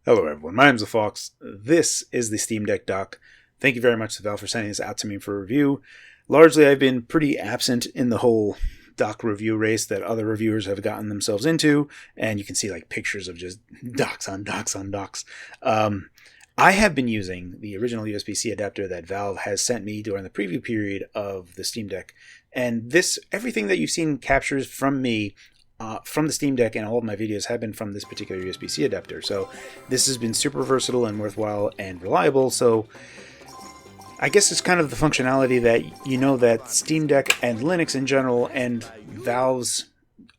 Hello everyone, my name is Phawx. This is the Steam Deck dock. Thank you very much to Valve for sending this out to me for review. Largely I've been pretty absent in the whole dock review race that other reviewers have gotten themselves into, and you can see like pictures of just docks on docks on docks. I have been using the original USB-C adapter that Valve has sent me during the preview period of the Steam Deck, and everything that you've seen captures from me from the Steam Deck, and all of my videos have been from this particular USB-C adapter. So this has been super versatile and worthwhile and reliable. So I guess it's kind of the functionality that that Steam Deck and Linux in general and Valve's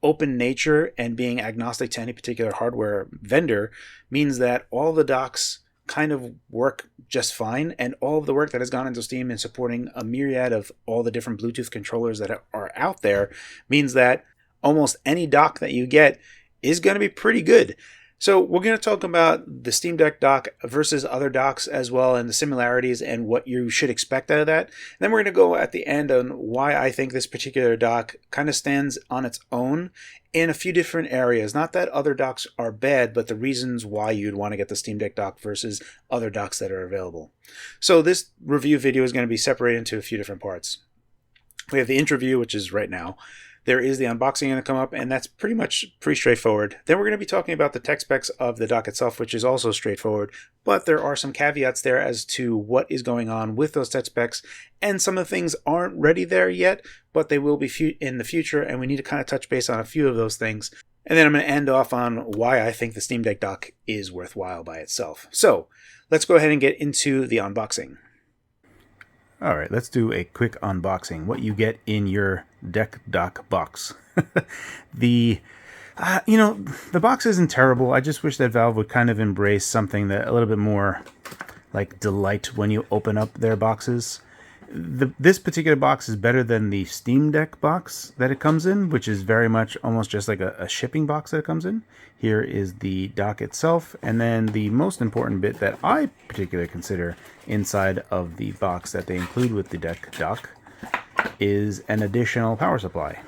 open nature and being agnostic to any particular hardware vendor means that all the docks kind of work just fine, and all of the work that has gone into Steam in supporting a myriad of all the different Bluetooth controllers that are out there means that almost any dock that you get is going to be pretty good. So we're going to talk about the Steam Deck dock versus other docks as well, and the similarities and what you should expect out of that. And then we're going to go at the end on why I think this particular dock kind of stands on its own in a few different areas. Not that other docks are bad, but the reasons why you'd want to get the Steam Deck dock versus other docks that are available. So this review video is going to be separated into a few different parts. We have the intro view, which is right now. There is the unboxing going to come up, and that's pretty straightforward. Then we're going to be talking about the tech specs of the dock itself, which is also straightforward, but there are some caveats there as to what is going on with those tech specs, and some of the things aren't ready there yet, but they will be in the future, and we need to kind of touch base on a few of those things. And then I'm going to end off on why I think the Steam Deck dock is worthwhile by itself. So let's go ahead and get into the unboxing. All right, let's do a quick unboxing. What you get in your Deck Dock box. The box isn't terrible. I just wish that Valve would kind of embrace something that a little bit more like delight when you open up their boxes. This particular box is better than the Steam Deck box that it comes in, which is very much almost just like a shipping box that it comes in. Here is the dock itself, and then the most important bit that I particularly consider inside of the box that they include with the Deck dock is an additional power supply.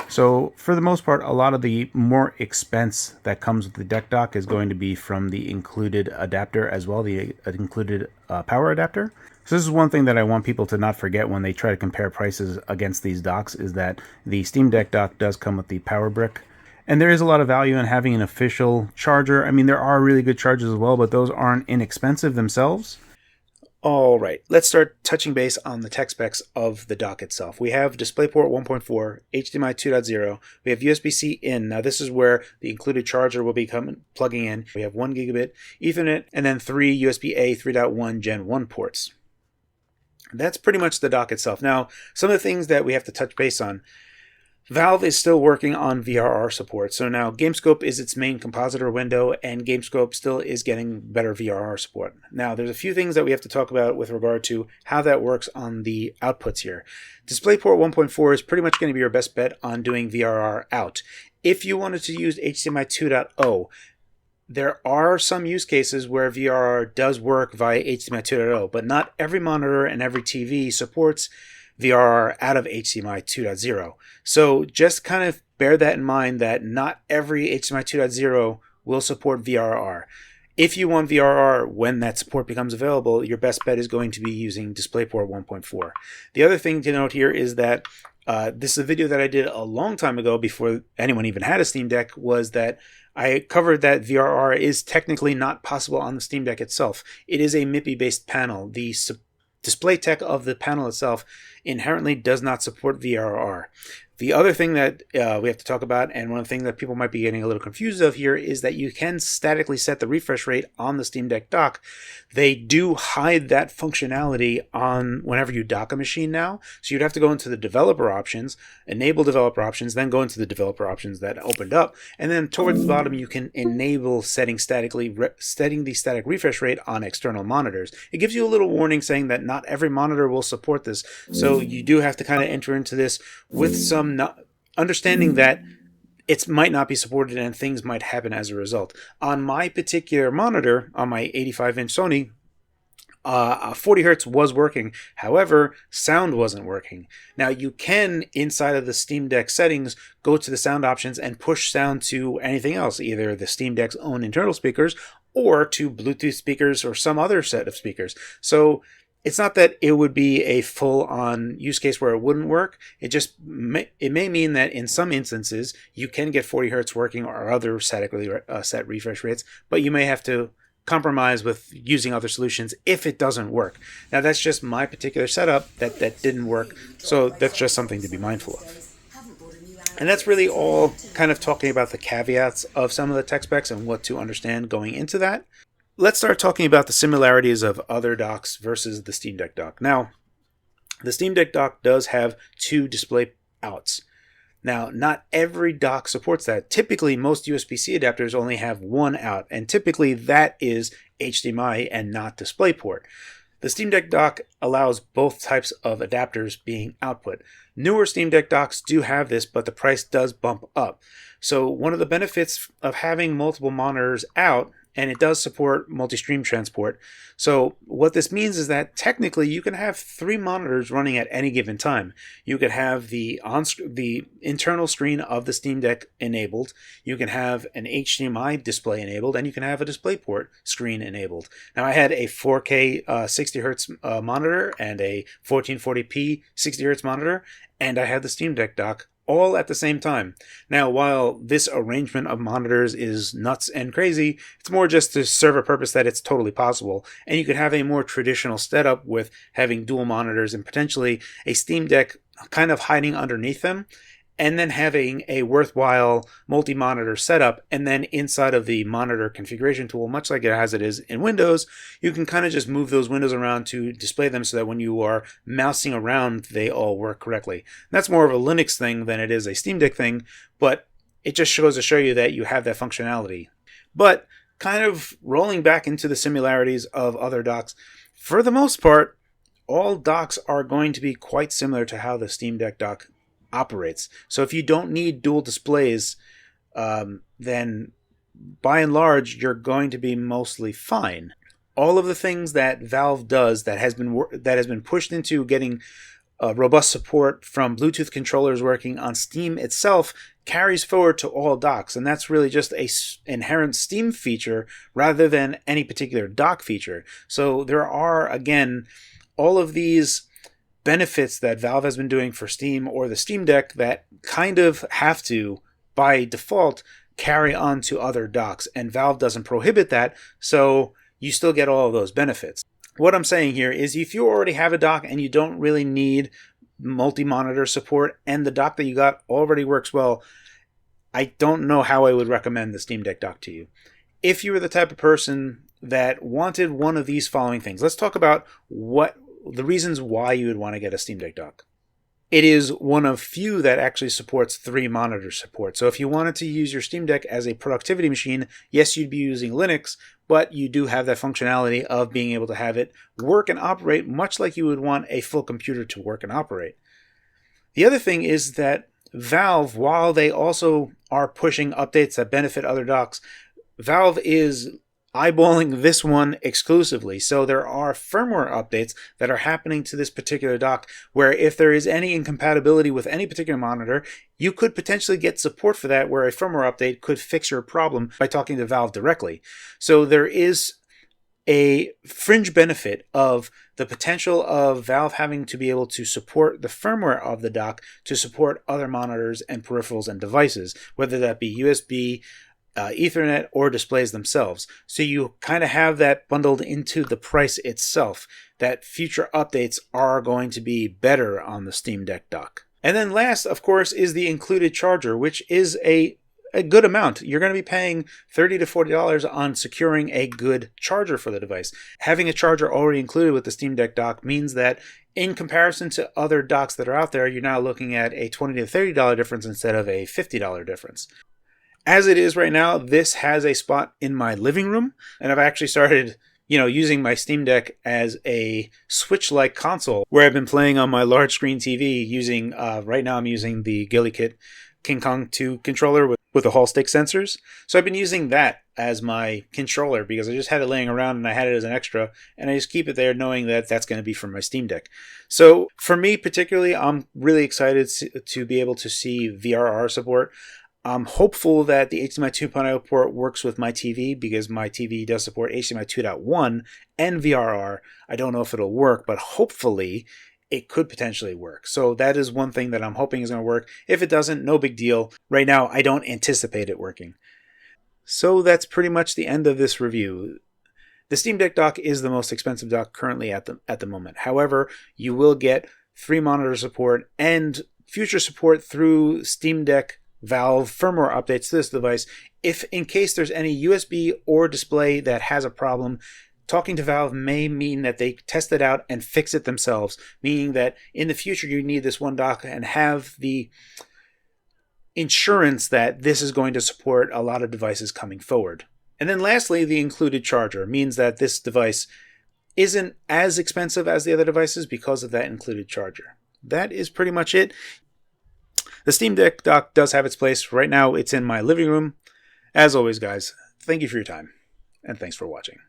So for the most part, a lot of the more expense that comes with the Deck dock is going to be from the included adapter as well, the included power adapter. So this is one thing that I want people to not forget when they try to compare prices against these docks, is that the Steam Deck dock does come with the power brick. And there is a lot of value in having an official charger. I mean, there are really good chargers as well, but those aren't inexpensive themselves. All right, let's start touching base on the tech specs of the dock itself. We have DisplayPort 1.4, HDMI 2.0, we have USB-C in. Now this is where the included charger will be plugging in. We have 1 gigabit Ethernet, and then 3 USB-A 3.1 Gen 1 ports. That's pretty much the dock itself. Now, some of the things that we have to touch base on. Valve is still working on VRR support. So now GameScope is its main compositor window, and GameScope still is getting better VRR support. Now, there's a few things that we have to talk about with regard to how that works on the outputs here. DisplayPort 1.4 is pretty much going to be your best bet on doing VRR out. If you wanted to use HDMI 2.0, there are some use cases where VRR does work via HDMI 2.0, but not every monitor and every TV supports VRR out of HDMI 2.0. So just kind of bear that in mind, that not every HDMI 2.0 will support VRR. If you want VRR when that support becomes available, your best bet is going to be using DisplayPort 1.4. The other thing to note here is that this is a video that I did a long time ago before anyone even had a Steam Deck, was that I covered that VRR is technically not possible on the Steam Deck itself. It is a MIPI-based panel. The display tech of the panel itself inherently does not support VRR. The other thing that we have to talk about, and one of the things that people might be getting a little confused of here, is that you can statically set the refresh rate on the Steam Deck dock. They do hide that functionality on whenever you dock a machine now. So you'd have to go into the developer options, enable developer options, then go into the developer options that opened up, and then towards the bottom you can enable setting the static refresh rate on external monitors. It gives you a little warning saying that not every monitor will support this, so you do have to kind of enter into this with some understanding that it might not be supported and things might happen as a result. On my particular monitor, on my 85-inch Sony, 40 hertz was working. However, sound wasn't working. Now you can, inside of the Steam Deck settings, go to the sound options and push sound to anything else, either the Steam Deck's own internal speakers or to Bluetooth speakers or some other set of speakers. So it's not that it would be a full-on use case where it wouldn't work. It may mean that in some instances you can get 40 hertz working or other statically set refresh rates, but you may have to compromise with using other solutions if it doesn't work. Now that's just my particular setup that didn't work, so that's just something to be mindful of. And that's really all kind of talking about the caveats of some of the tech specs and what to understand going into that. Let's start talking about the similarities of other docks versus the Steam Deck dock. Now, the Steam Deck dock does have 2 display outs. Now, not every dock supports that. Typically, most USB-C adapters only have 1 out, and typically that is HDMI and not DisplayPort. The Steam Deck dock allows both types of adapters being output. Newer Steam Deck docks do have this, but the price does bump up. So one of the benefits of having multiple monitors out, and it does support multi-stream transport. So what this means is that technically you can have 3 monitors running at any given time. You could have the internal screen of the Steam Deck enabled. You can have an HDMI display enabled, and you can have a DisplayPort screen enabled. Now I had a 4K 60 Hz monitor and a 1440p 60 Hz monitor, and I had the Steam Deck dock all at the same time. Now, while this arrangement of monitors is nuts and crazy, it's more just to serve a purpose that it's totally possible. And you could have a more traditional setup with having dual monitors and potentially a Steam Deck kind of hiding underneath them, and then having a worthwhile multi-monitor setup, and then inside of the monitor configuration tool, much like it is in Windows, you can kind of just move those windows around to display them so that when you are mousing around, they all work correctly. And that's more of a Linux thing than it is a Steam Deck thing, but it just goes to show you that you have that functionality. But kind of rolling back into the similarities of other docks, for the most part, all docks are going to be quite similar to how the Steam Deck dock operates. So if you don't need dual displays, then by and large you're going to be mostly fine. All of the things that Valve does that has been pushed into getting robust support from Bluetooth controllers working on Steam itself carries forward to all docks, and that's really just a inherent Steam feature rather than any particular dock feature. So there are, again, all of these benefits that Valve has been doing for Steam or the Steam Deck that kind of have to, by default, carry on to other docks, and Valve doesn't prohibit that, so you still get all of those benefits. What I'm saying here is if you already have a dock and you don't really need multi-monitor support and the dock that you got already works well, I don't know how I would recommend the Steam Deck dock to you. If you were the type of person that wanted one of these following things, let's talk about the reasons why you would want to get a Steam Deck dock. It is one of few that actually supports 3 monitor support. So if you wanted to use your Steam Deck as a productivity machine, yes, you'd be using Linux, but you do have that functionality of being able to have it work and operate much like you would want a full computer to work and operate. The other thing is that Valve, while they also are pushing updates that benefit other docks, Valve is eyeballing this one exclusively. So there are firmware updates that are happening to this particular dock where if there is any incompatibility with any particular monitor, you could potentially get support for that, where a firmware update could fix your problem by talking to Valve directly. So there is a fringe benefit of the potential of Valve having to be able to support the firmware of the dock to support other monitors and peripherals and devices, whether that be USB, Ethernet, or displays themselves. So you kind of have that bundled into the price itself, that future updates are going to be better on the Steam Deck dock. And then last, of course, is the included charger, which is a good amount. You're going to be paying $30 to $40 on securing a good charger for the device. Having a charger already included with the Steam Deck dock means that in comparison to other docks that are out there, you're now looking at a $20 to $30 difference instead of a $50 difference. As it is right now, this has a spot in my living room, and I've actually started, using my Steam Deck as a Switch-like console, where I've been playing on my large screen TV using, right now I'm using the GuillyKit King Kong 2 controller with the Hall stick sensors. So I've been using that as my controller because I just had it laying around and I had it as an extra, and I just keep it there knowing that that's going to be for my Steam Deck. So for me particularly, I'm really excited to be able to see VRR support. I'm hopeful that the HDMI 2.0 port works with my TV because my TV does support HDMI 2.1 and VRR. I don't know if it'll work, but hopefully it could potentially work. So that is one thing that I'm hoping is going to work. If it doesn't, no big deal. Right now, I don't anticipate it working. So that's pretty much the end of this review. The Steam Deck dock is the most expensive dock currently at the moment. However, you will get 3 monitor support and future support through Steam Deck Valve firmware updates to this device. If in case there's any USB or display that has a problem, talking to Valve may mean that they test it out and fix it themselves, meaning that in the future you need this one dock and have the insurance that this is going to support a lot of devices coming forward. And then lastly, the included charger means that this device isn't as expensive as the other devices because of that included charger. That is pretty much it. The Steam Deck dock does have its place. Right now, it's in my living room. As always, guys, thank you for your time, and thanks for watching.